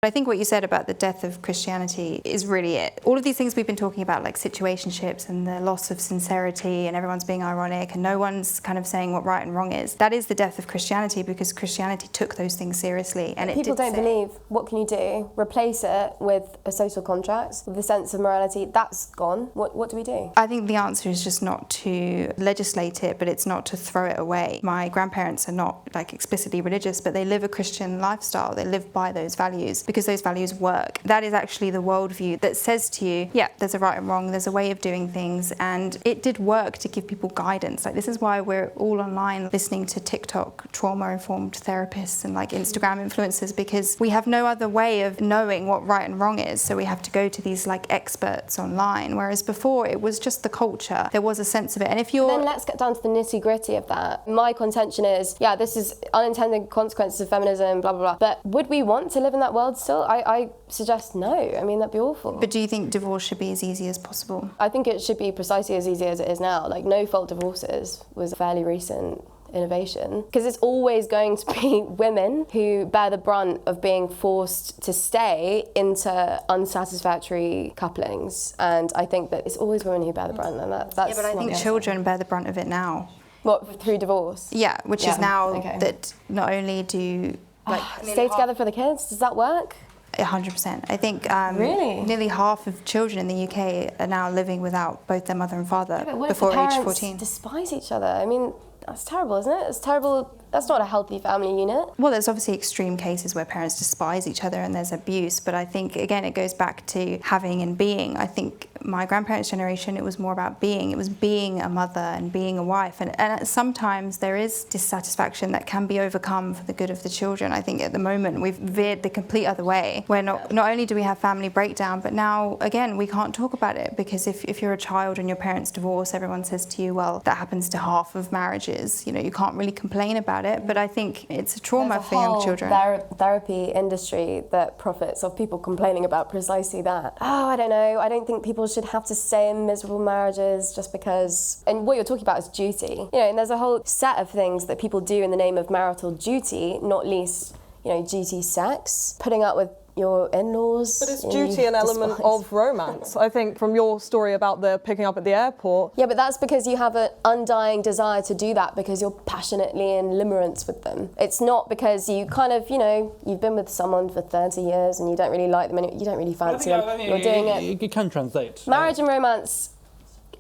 I think what you said about the death of Christianity is really it. All of these things we've been talking about, like situationships and the loss of sincerity and everyone's being ironic and no one's kind of saying what right and wrong is, that is the death of Christianity, because Christianity took those things seriously. And people don't believe. What can you do? Replace it with a social contract, with a sense of morality. That's gone. What do we do? I think the answer is just not to legislate it, but it's not to throw it away. My grandparents are not like explicitly religious, but they live a Christian lifestyle. They live by those values, because those values work. That is actually the worldview that says to you, yeah, there's a right and wrong, there's a way of doing things, and it did work to give people guidance. Like, this is why we're all online listening to TikTok trauma-informed therapists and like Instagram influencers, because we have no other way of knowing what right and wrong is, so we have to go to these like experts online, whereas before it was just the culture. There was a sense of it. And if you're... Then let's get down to the nitty-gritty of that. My contention is, yeah, this is unintended consequences of feminism, blah, blah, blah. But would we want to live in that world still? I suggest no. I mean, that'd be awful. But do you think divorce should be as easy as possible? I think it should be precisely as easy as it is now. Like, no-fault divorces was a fairly recent innovation, because it's always going to be women who bear the brunt of being forced to stay into unsatisfactory couplings, and I think that it's always women who bear the brunt, and that's yeah, but I think children bear the brunt of it now. What, through divorce? Yeah, which is now that not only do like stay together for the kids. Does that work? 100%. I think really? Nearly half of children in the UK are now living without both their mother and father before age 14. Despise each other. I mean, that's terrible, isn't it? It's terrible. That's not a healthy family unit. Well, there's obviously extreme cases where parents despise each other and there's abuse, but I think, again, it goes back to having and being. I think my grandparents' generation, it was more about being. It was being a mother and being a wife. And sometimes there is dissatisfaction that can be overcome for the good of the children. I think at the moment we've veered the complete other way, where not only do we have family breakdown, but now, again, we can't talk about it, because if you're a child and your parents divorce, everyone says to you, well, that happens to half of marriages. You know, you can't really complain about it, but I think it's a trauma for young children. There's a whole therapy industry that profits off people complaining about precisely that. Oh, I don't know. I don't think people should have to stay in miserable marriages just because... And what you're talking about is duty. You know, and there's a whole set of things that people do in the name of marital duty, not least, you know, duty sex, putting up with your in-laws. But is duty an element of romance? I think from your story about the picking up at the airport. Yeah, but that's because you have an undying desire to do that because you're passionately in limerence with them. It's not because you kind of, you know, you've been with someone for 30 years and you don't really like them and you don't really fancy them. You're doing it. It can translate. Marriage and romance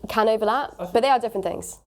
can overlap, but they are different things.